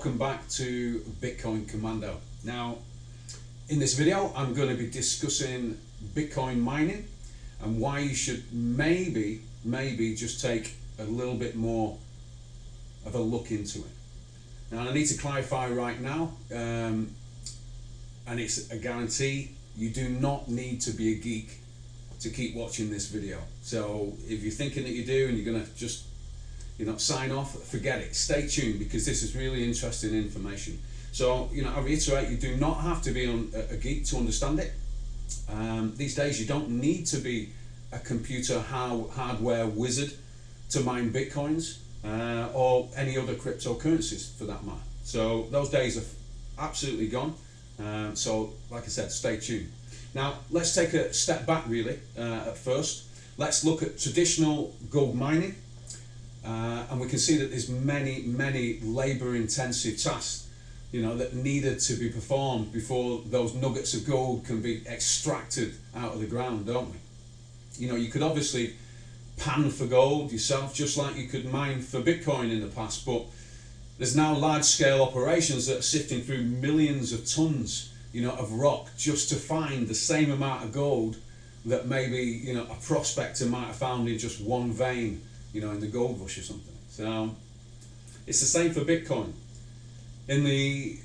welcome back to Bitcoin Commando. Now, in this video, I'm going to be discussing Bitcoin mining and why you should maybe just take a little bit more of a look into it. Now, I need to clarify right now, and it's a guarantee, you do not need to be a geek to keep watching this video. So if you're thinking that you do and you're going to just sign off, forget it. Stay tuned, because this is really interesting information. So, I reiterate, you do not have to be a geek to understand it. These days, you don't need to be a computer hardware wizard to mine Bitcoins or any other cryptocurrencies for that matter. So those days are absolutely gone. So, like I said, stay tuned. Now, let's take a step back really at first. Let's look at traditional gold mining. And we can see that there's many labor-intensive tasks, that needed to be performed before those nuggets of gold can be extracted out of the ground, don't we? You could obviously pan for gold yourself, just like you could mine for Bitcoin in the past, but there's now large-scale operations that are sifting through millions of tons, of rock just to find the same amount of gold that maybe, a prospector might have found in just one vein, in the gold rush or something. So it's the same for Bitcoin. In the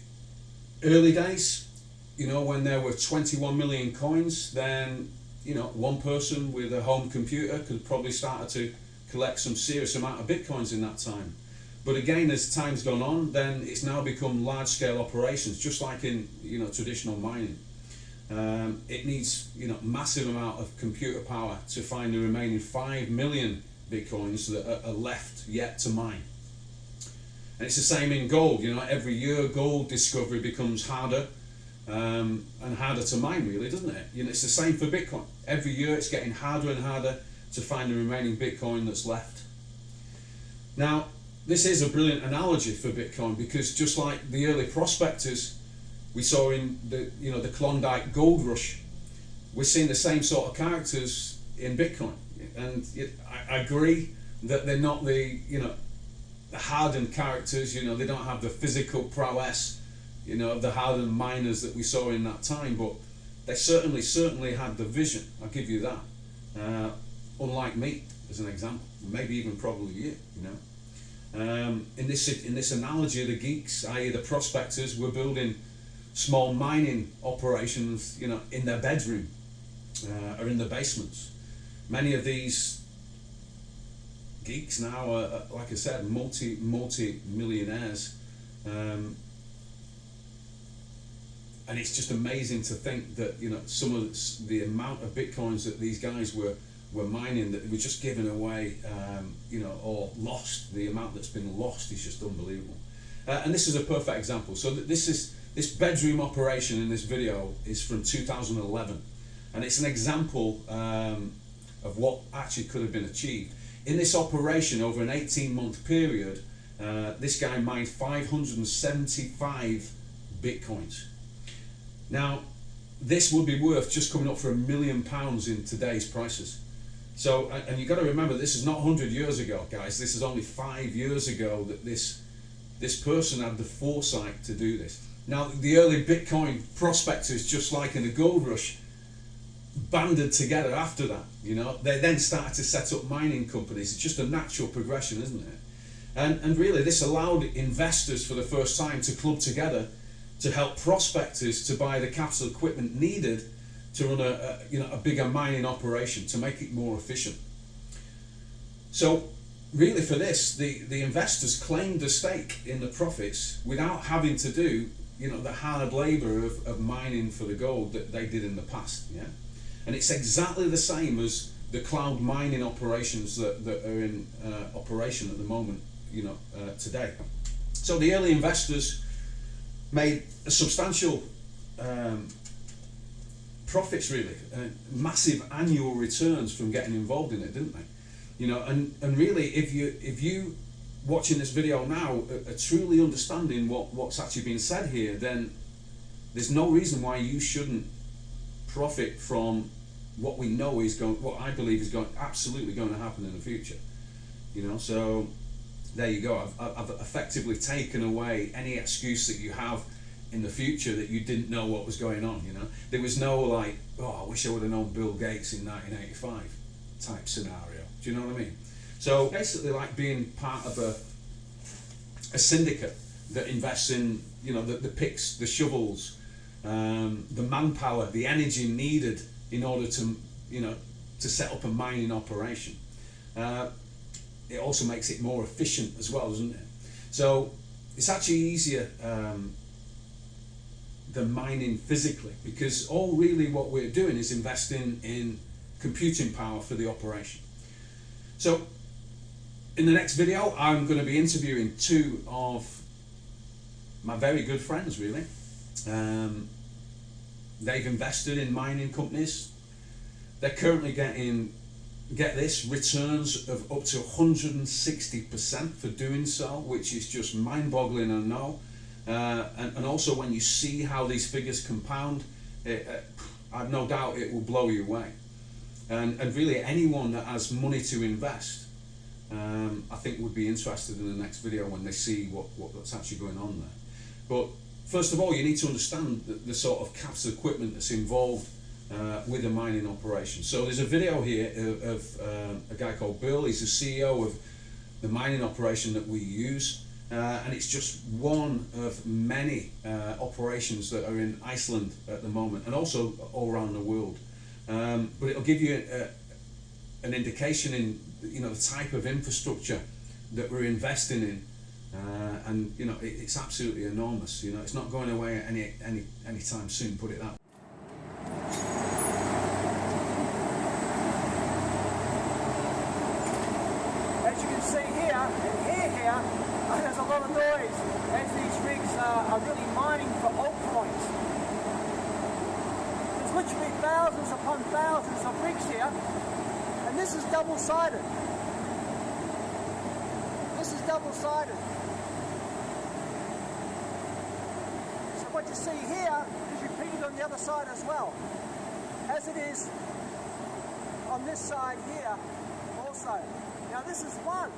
early days, when there were 21 million coins, then one person with a home computer could probably start to collect some serious amount of Bitcoins in that time. But again, as time's gone on, then it's now become large-scale operations, just like in traditional mining. It needs massive amount of computer power to find the remaining 5 million Bitcoins that are left yet to mine. And it's the same in gold. Every year gold discovery becomes harder and harder to mine, really, doesn't it? It's the same for Bitcoin. Every year it's getting harder and harder to find the remaining Bitcoin that's left. Now, this is a brilliant analogy for Bitcoin, because just like the early prospectors we saw in the Klondike gold rush, we're seeing the same sort of characters in Bitcoin. And I agree that they're not the hardened characters. They don't have the physical prowess of the hardened miners that we saw in that time, but they certainly had the vision. I'll give you that. Unlike me, as an example, maybe even probably you. In this analogy, the geeks, i.e. the prospectors, were building small mining operations, in their bedroom or in their basements. Many of these geeks now are, like I said, multi-millionaires, and it's just amazing to think that some of the amount of Bitcoins that these guys were mining, that they were just giving away, or lost. The amount that's been lost is just unbelievable. And this is a perfect example. So this bedroom operation in this video is from 2011, and it's an example of what actually could have been achieved. In this operation, over an 18-month period, this guy mined 575 Bitcoins. Now, this would be worth just coming up for £1 million in today's prices. So, and you've got to remember, this is not 100 years ago, guys. This is only 5 years ago that this person had the foresight to do this. Now, the early Bitcoin prospectors, just like in the gold rush, banded together after that. They then started to set up mining companies. It's just a natural progression, isn't it? And really, this allowed investors for the first time to club together to help prospectors to buy the capital equipment needed to run a bigger mining operation, to make it more efficient. So really, for this, the investors claimed a stake in the profits without having to do the hard labor of mining for the gold that they did in the past. Yeah. And it's exactly the same as the cloud mining operations that are in operation at the moment, today. So the early investors made a substantial profits, really, massive annual returns from getting involved in it, didn't they? And really, if you watching this video now are truly understanding what's actually being said here, then there's no reason why you shouldn't profit from what we know is going, what I believe is absolutely going to happen in the future. So there you go. I've effectively taken away any excuse that you have in the future that you didn't know what was going on. You know, there was no like, oh, I wish I would have known Bill Gates in 1985 type scenario. Do you know what I mean? So basically, like being part of a syndicate that invests in, you know, the picks, the shovels, the manpower, the energy needed in order to, you know, to set up a mining operation. It also makes it more efficient as well, doesn't it? So it's actually easier than mining physically, because all really what we're doing is investing in computing power for the operation. So in the next video, I'm going to be interviewing two of my very good friends, really. They've invested in mining companies. They're currently getting, get this, returns of up to 160% for doing so, which is just mind-boggling, I know. And also when you see how these figures compound, I've no doubt it will blow you away. And really anyone that has money to invest, I think would be interested in the next video when they see what's actually going on there. But first of all, you need to understand the sort of capital equipment that's involved with a mining operation. So there's a video here of a guy called Bill. He's the CEO of the mining operation that we use. And it's just one of many operations that are in Iceland at the moment, and also all around the world. But it'll give you an indication in, you know, the type of infrastructure that we're investing in, and you know, it's absolutely enormous. You know, it's not going away any time soon. Put it that way. As you can see here, and here, there's a lot of noise as these rigs are really mining for altcoins. There's literally thousands upon thousands of rigs here, and this is double-sided. This is double-sided. So what you see here is repeated on the other side as well, as it is on this side here also. Now this is one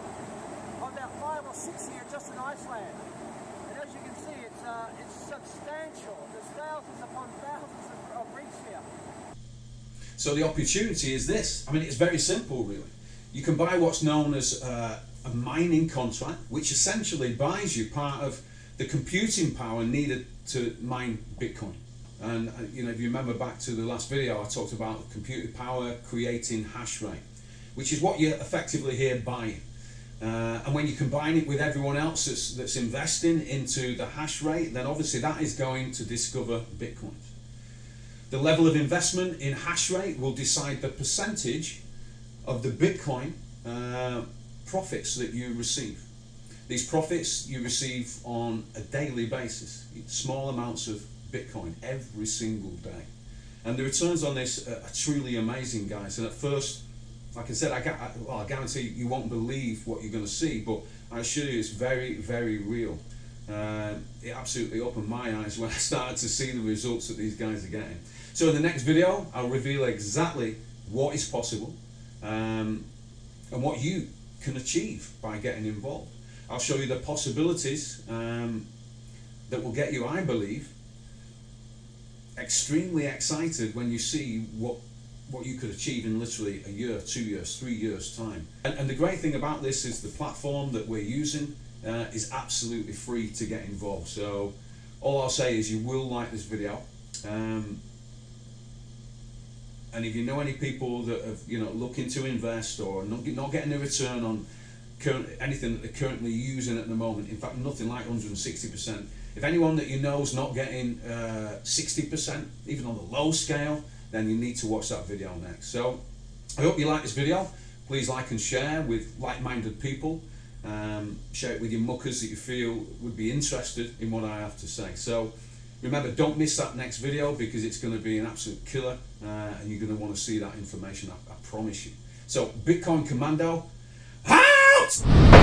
of about 5 or 6 here just in Iceland, and as you can see, it's substantial. There's thousands upon thousands of rigs here. So the opportunity is this. I mean, it's very simple, really. You can buy what's known as a mining contract, which essentially buys you part of the computing power needed to mine Bitcoin. And you know, if you remember back to the last video, I talked about computer power creating hash rate, which is what you're effectively here buying. And when you combine it with everyone else that's investing into the hash rate, then obviously that is going to discover Bitcoins. The level of investment in hash rate will decide the percentage of the Bitcoin profits that you receive. These profits you receive on a daily basis, small amounts of Bitcoin every single day. And the returns on this are truly amazing, guys. And at first, like I said, I guarantee you won't believe what you're going to see, but I assure you it's very, very real. It absolutely opened my eyes when I started to see the results that these guys are getting. So in the next video, I'll reveal exactly what is possible and what you can achieve by getting involved. I'll show you the possibilities that will get you, I believe, extremely excited when you see what you could achieve in literally a year, 2 years, 3 years time. And the great thing about this is the platform that we're using is absolutely free to get involved. So all I'll say is you will like this video. And if you know any people that have, you know, looking to invest or not getting a return on anything that they're currently using at the moment, in fact nothing like 160%, if anyone that you know is not getting 60%, even on the low scale, then you need to watch that video next. So I hope you like this video. Please like and share with like-minded people. Share it with your muckers that you feel would be interested in what I have to say. So remember, don't miss that next video because it's going to be an absolute killer and you're going to want to see that information, I promise you. So Bitcoin Commando out!